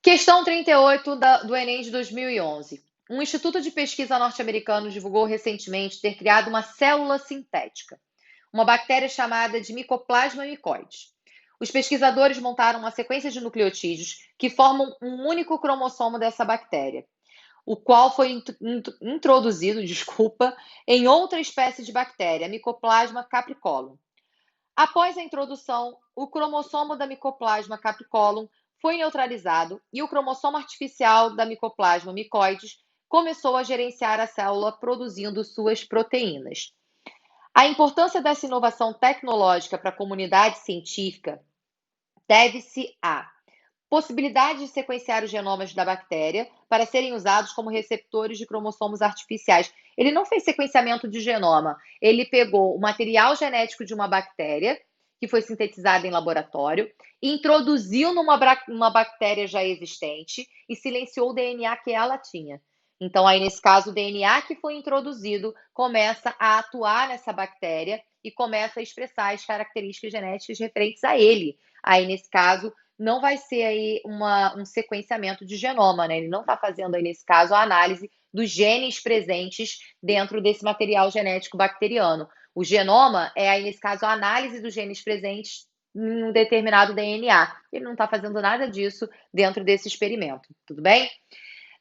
Questão 38 do Enem de 2011. Um instituto de pesquisa norte-americano divulgou recentemente ter criado uma célula sintética, uma bactéria chamada de Mycoplasma mycoides. Os pesquisadores montaram uma sequência de nucleotídeos que formam um único cromossomo dessa bactéria, o qual foi introduzido, desculpa, em outra espécie de bactéria, Mycoplasma capricolum. Após a introdução, o cromossomo da Mycoplasma capricolum foi neutralizado e o cromossomo artificial da Mycoplasma mycoides começou a gerenciar a célula produzindo suas proteínas. A importância dessa inovação tecnológica para a comunidade científica deve-se à possibilidade de sequenciar os genomas da bactéria para serem usados como receptores de cromossomos artificiais. Ele não fez sequenciamento de genoma, ele pegou o material genético de uma bactéria, que foi sintetizada em laboratório, introduziu numa bactéria já existente e silenciou o DNA que ela tinha. Então, aí, nesse caso, o DNA que foi introduzido começa a atuar nessa bactéria e começa a expressar as características genéticas referentes a ele. Aí, nesse caso, não vai ser aí um sequenciamento de genoma, né? Ele não está fazendo aí, nesse caso, a análise dos genes presentes dentro desse material genético bacteriano. O genoma é aí, nesse caso, a análise dos genes presentes em um determinado DNA. Ele não está fazendo nada disso dentro desse experimento, tudo bem?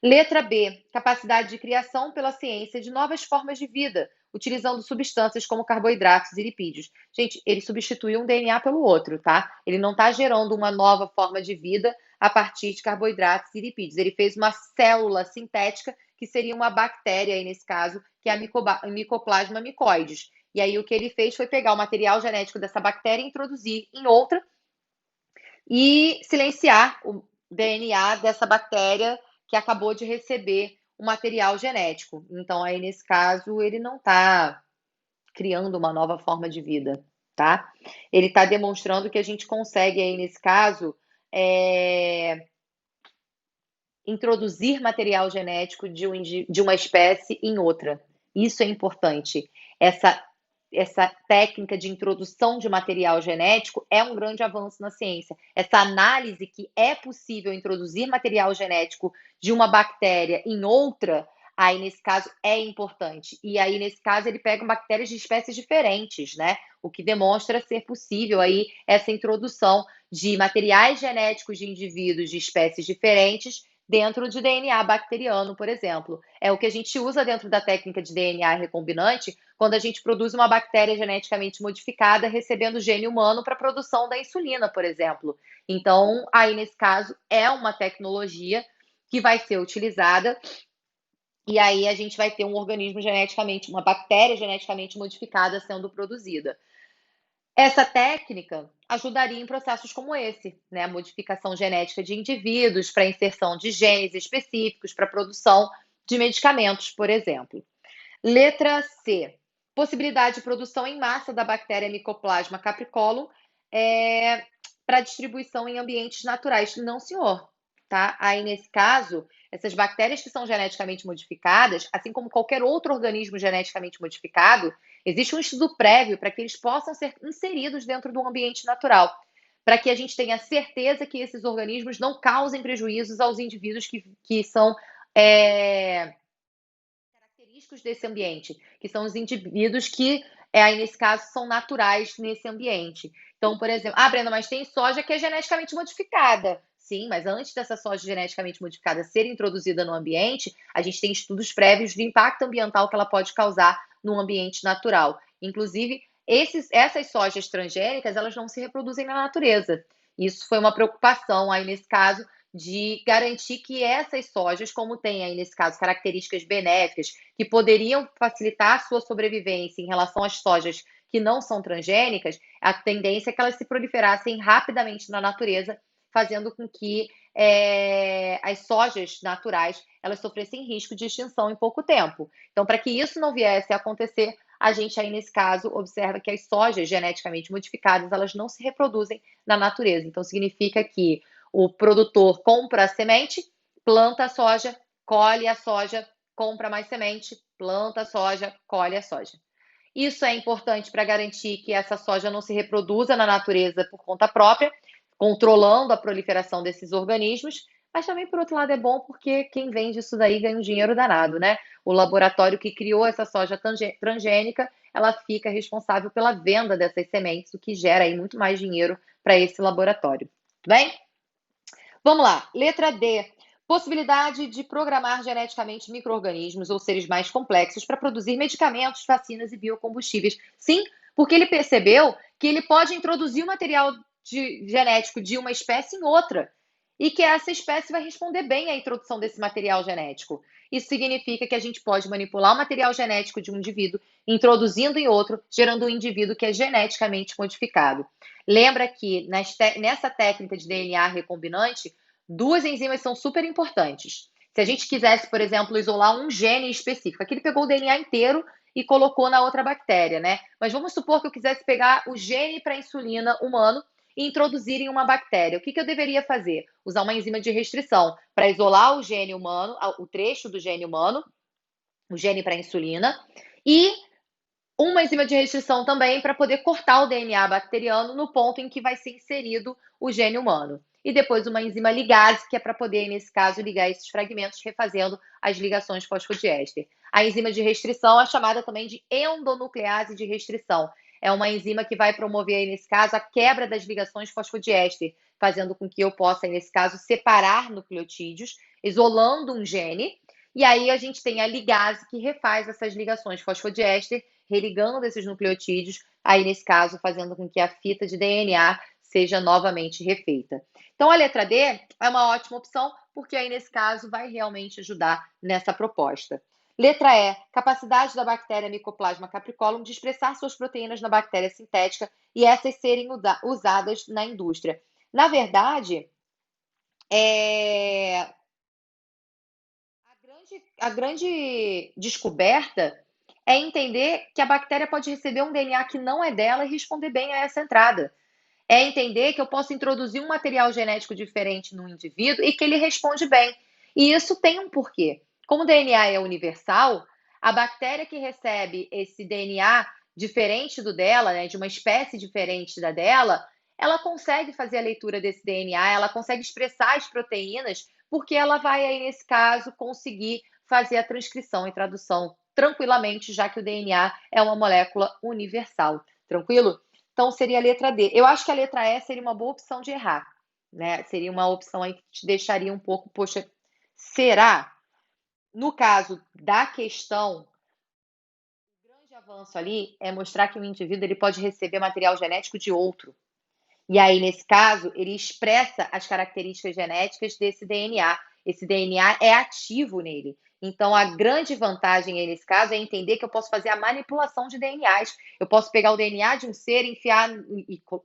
Letra B, capacidade de criação pela ciência de novas formas de vida, utilizando substâncias como carboidratos e lipídios. Gente, ele substituiu um DNA pelo outro, tá? Ele não está gerando uma nova forma de vida a partir de carboidratos e lipídios. Ele fez uma célula sintética, que seria uma bactéria, aí nesse caso, que é a Mycoplasma mycoides. E aí o que ele fez foi pegar o material genético dessa bactéria e introduzir em outra e silenciar o DNA dessa bactéria que acabou de receber o material genético. Então, aí, nesse caso, ele não está criando uma nova forma de vida, tá? Ele está demonstrando que a gente consegue, aí, nesse caso, introduzir material genético de uma espécie em outra. Isso é importante. Essa técnica de introdução de material genético é um grande avanço na ciência. Essa análise que é possível introduzir material genético de uma bactéria em outra, aí nesse caso é importante. E aí nesse caso ele pega bactérias de espécies diferentes, né? O que demonstra ser possível aí essa introdução de materiais genéticos de indivíduos de espécies diferentes dentro de DNA bacteriano, por exemplo. É o que a gente usa dentro da técnica de DNA recombinante quando a gente produz uma bactéria geneticamente modificada recebendo gene humano para a produção da insulina, por exemplo. Então, aí nesse caso, é uma tecnologia que vai ser utilizada e aí a gente vai ter um organismo geneticamente, uma bactéria geneticamente modificada sendo produzida. Essa técnica ajudaria em processos como esse, né? A modificação genética de indivíduos para inserção de genes específicos para a produção de medicamentos, por exemplo. Letra C. Possibilidade de produção em massa da bactéria Mycoplasma capricolum para distribuição em ambientes naturais. Não, senhor. Tá? Aí, nesse caso, essas bactérias que são geneticamente modificadas, assim como qualquer outro organismo geneticamente modificado, existe um estudo prévio para que eles possam ser inseridos dentro do ambiente natural, para que a gente tenha certeza que esses organismos não causem prejuízos aos indivíduos que são característicos desse ambiente, que são os indivíduos que, aí nesse caso, são naturais nesse ambiente. Então, por exemplo, Brenda, mas tem soja que é geneticamente modificada. Sim, mas antes dessa soja geneticamente modificada ser introduzida no ambiente, a gente tem estudos prévios do impacto ambiental que ela pode causar no ambiente natural. Inclusive, essas sojas transgênicas, elas não se reproduzem na natureza. Isso foi uma preocupação aí nesse caso de garantir que essas sojas, como tem aí nesse caso características benéficas que poderiam facilitar a sua sobrevivência em relação às sojas que não são transgênicas, a tendência é que elas se proliferassem rapidamente na natureza, fazendo com que as sojas naturais elas sofressem risco de extinção em pouco tempo. Então, para que isso não viesse a acontecer, a gente aí nesse caso observa que as sojas geneticamente modificadas elas não se reproduzem na natureza. Então, significa que o produtor compra a semente, planta a soja, colhe a soja, compra mais semente, planta a soja, colhe a soja. Isso é importante para garantir que essa soja não se reproduza na natureza por conta própria, controlando a proliferação desses organismos, Mas também, por outro lado, é bom porque quem vende isso daí ganha um dinheiro danado, né? O laboratório que criou essa soja transgênica, ela fica responsável pela venda dessas sementes, o que gera aí muito mais dinheiro para esse laboratório. Tudo bem? Vamos lá. Letra D. Possibilidade de programar geneticamente micro-organismos ou seres mais complexos para produzir medicamentos, vacinas e biocombustíveis. Sim, porque ele percebeu que ele pode introduzir o material genético de uma espécie em outra e que essa espécie vai responder bem à introdução desse material genético. Isso significa que a gente pode manipular o material genético de um indivíduo, introduzindo em outro, gerando um indivíduo que é geneticamente modificado. Lembra que nessa técnica de DNA recombinante, duas enzimas são super importantes. Se a gente quisesse, por exemplo, isolar um gene específico, aqui ele pegou o DNA inteiro e colocou na outra bactéria, né? Mas vamos supor que eu quisesse pegar o gene para insulina humano e introduzir em uma bactéria. O que eu deveria fazer? Usar uma enzima de restrição para isolar o gene humano, o trecho do gene humano, o gene para insulina, e uma enzima de restrição também para poder cortar o DNA bacteriano no ponto em que vai ser inserido o gene humano. E depois uma enzima ligase, que é para poder, nesse caso, ligar esses fragmentos, refazendo as ligações fosfodiéster. A enzima de restrição é chamada também de endonuclease de restrição. É uma enzima que vai promover, nesse caso, a quebra das ligações fosfodiéster, fazendo com que eu possa, nesse caso, separar nucleotídeos, isolando um gene. E aí a gente tem a ligase que refaz essas ligações fosfodiéster, religando esses nucleotídeos, aí nesse caso fazendo com que a fita de DNA seja novamente refeita. Então a letra D é uma ótima opção, porque aí nesse caso vai realmente ajudar nessa proposta. Letra E, capacidade da bactéria Mycoplasma capricolum de expressar suas proteínas na bactéria sintética e essas serem usadas na indústria. Na verdade, a grande descoberta é entender que a bactéria pode receber um DNA que não é dela e responder bem a essa entrada. É entender que eu posso introduzir um material genético diferente no indivíduo e que ele responde bem. E isso tem um porquê. Como o DNA é universal, a bactéria que recebe esse DNA diferente do dela, né, de uma espécie diferente da dela, ela consegue fazer a leitura desse DNA, ela consegue expressar as proteínas, porque ela vai aí, nesse caso, conseguir fazer a transcrição e tradução tranquilamente, já que o DNA é uma molécula universal. Tranquilo? Então seria a letra D. Eu acho que a letra E seria uma boa opção de errar, né? Seria uma opção aí que te deixaria um pouco, poxa, será? No caso da questão, o grande avanço ali é mostrar que o indivíduo ele pode receber material genético de outro. E aí, nesse caso, ele expressa as características genéticas desse DNA. Esse DNA é ativo nele. Então, a grande vantagem aí nesse caso é entender que eu posso fazer a manipulação de DNAs. Eu posso pegar o DNA de um ser, enfiar,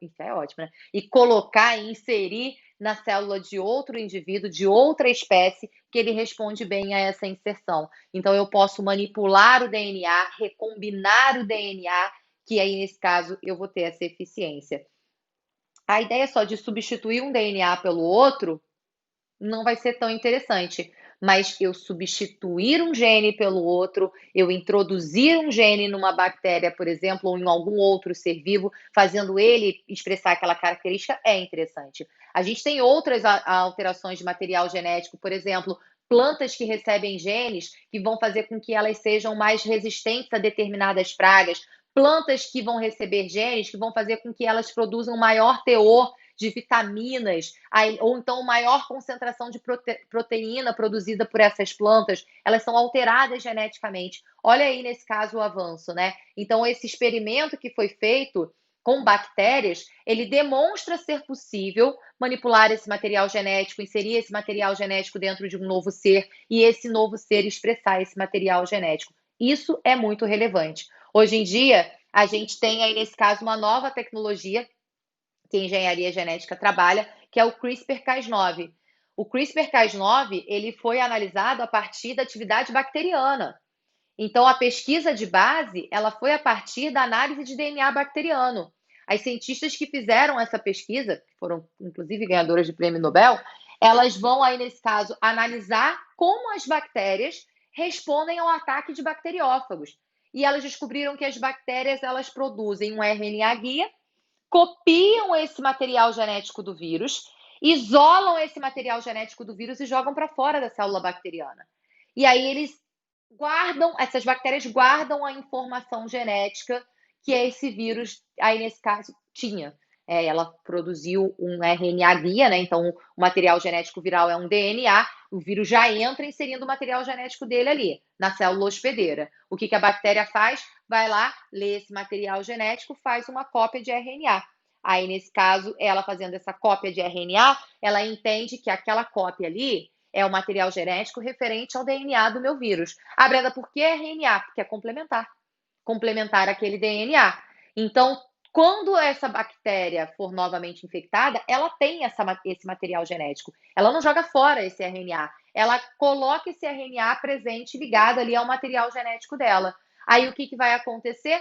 enfiar é ótimo, né? E colocar e inserir na célula de outro indivíduo, de outra espécie, que ele responde bem a essa inserção. Então, eu posso manipular o DNA, recombinar o DNA, que aí, nesse caso, eu vou ter essa eficiência. A ideia só de substituir um DNA pelo outro não vai ser tão interessante, mas eu substituir um gene pelo outro, eu introduzir um gene numa bactéria, por exemplo, ou em algum outro ser vivo, fazendo ele expressar aquela característica, é interessante. A gente tem outras alterações de material genético, por exemplo, plantas que recebem genes que vão fazer com que elas sejam mais resistentes a determinadas pragas, plantas que vão receber genes que vão fazer com que elas produzam maior teor de vitaminas, ou então maior concentração de proteína produzida por essas plantas, elas são alteradas geneticamente. Olha aí, nesse caso, o avanço, né? Então, esse experimento que foi feito com bactérias, ele demonstra ser possível manipular esse material genético, inserir esse material genético dentro de um novo ser e esse novo ser expressar esse material genético. Isso é muito relevante. Hoje em dia, a gente tem aí, nesse caso, uma nova tecnologia que a engenharia genética trabalha, que é o CRISPR-Cas9. O CRISPR-Cas9, ele foi analisado a partir da atividade bacteriana. Então, a pesquisa de base, ela foi a partir da análise de DNA bacteriano. As cientistas que fizeram essa pesquisa, que foram inclusive ganhadoras de prêmio Nobel, elas vão aí, nesse caso, analisar como as bactérias respondem ao ataque de bacteriófagos. E elas descobriram que as bactérias, elas produzem um RNA guia, copiam esse material genético do vírus isolam esse material genético do vírus e jogam para fora da célula bacteriana. E aí essas bactérias guardam a informação genética que esse vírus, aí nesse caso, tinha. Ela produziu um RNA guia, né? Então, o material genético viral é um DNA, o vírus já entra inserindo o material genético dele ali, na célula hospedeira. O que a bactéria faz? Vai lá, lê esse material genético, faz uma cópia de RNA. Aí, nesse caso, ela fazendo essa cópia de RNA, ela entende que aquela cópia ali é o material genético referente ao DNA do meu vírus. Ah, Brenda, por que RNA? Porque é complementar aquele DNA. Então, quando essa bactéria for novamente infectada, ela tem esse material genético. Ela não joga fora esse RNA. Ela coloca esse RNA presente, ligado ali ao material genético dela. Aí o que vai acontecer?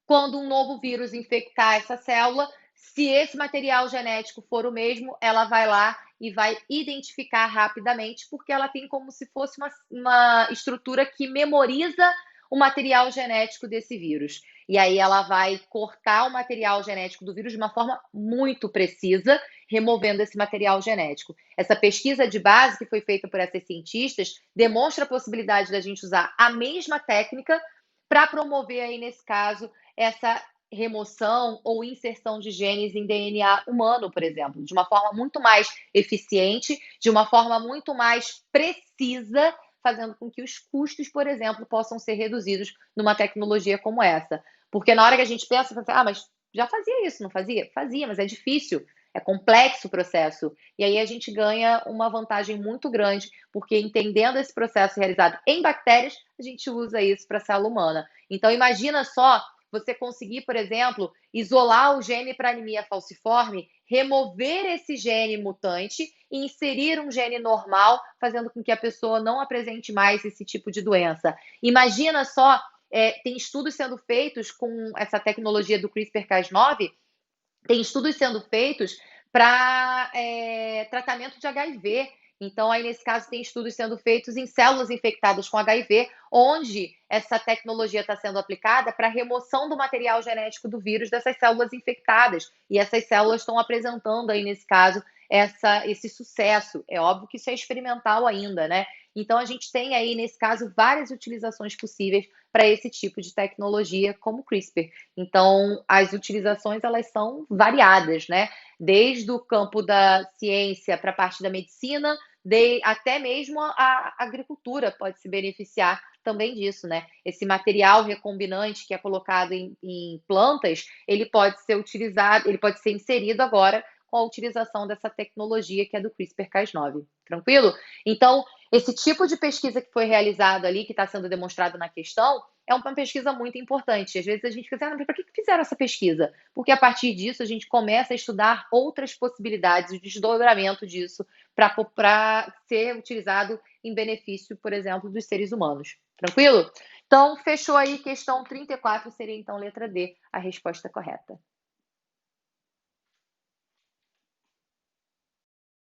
Quando um novo vírus infectar essa célula, se esse material genético for o mesmo, ela vai lá e vai identificar rapidamente, porque ela tem como se fosse uma estrutura que memoriza o material genético desse vírus. E aí ela vai cortar o material genético do vírus de uma forma muito precisa, removendo esse material genético. Essa pesquisa de base que foi feita por essas cientistas demonstra a possibilidade da gente usar a mesma técnica para promover aí, nesse caso, essa remoção ou inserção de genes em DNA humano, por exemplo, de uma forma muito mais eficiente, de uma forma muito mais precisa, fazendo com que os custos, por exemplo, possam ser reduzidos numa tecnologia como essa. Porque na hora que a gente pensa, mas já fazia isso, não fazia? Fazia, mas é difícil, é complexo o processo. E aí a gente ganha uma vantagem muito grande, porque entendendo esse processo realizado em bactérias, a gente usa isso para a célula humana. Então imagina só você conseguir, por exemplo, isolar o gene para anemia falciforme, remover esse gene mutante e inserir um gene normal, fazendo com que a pessoa não apresente mais esse tipo de doença. Imagina só, tem estudos sendo feitos com essa tecnologia do CRISPR-Cas9, tem estudos sendo feitos para tratamento de HIV. Então, aí, nesse caso, tem estudos sendo feitos em células infectadas com HIV, onde essa tecnologia está sendo aplicada para remoção do material genético do vírus dessas células infectadas. E essas células estão apresentando, aí, nesse caso, esse sucesso. É óbvio que isso é experimental ainda, né? Então, a gente tem aí, nesse caso, várias utilizações possíveis para esse tipo de tecnologia, como o CRISPR. Então, as utilizações, elas são variadas, né? Desde o campo da ciência para a parte da medicina, até mesmo a agricultura pode se beneficiar também disso, né? Esse material recombinante que é colocado em plantas, ele pode ser utilizado, ele pode ser inserido agora com a utilização dessa tecnologia que é do CRISPR-Cas9. Tranquilo? Então, esse tipo de pesquisa que foi realizado ali, que está sendo demonstrado na questão, é uma pesquisa muito importante. Às vezes a gente fica assim, para que fizeram essa pesquisa? Porque a partir disso a gente começa a estudar outras possibilidades, o desdobramento disso para ser utilizado em benefício, por exemplo, dos seres humanos. Tranquilo? Então, fechou aí, questão 34 seria então letra D, a resposta correta.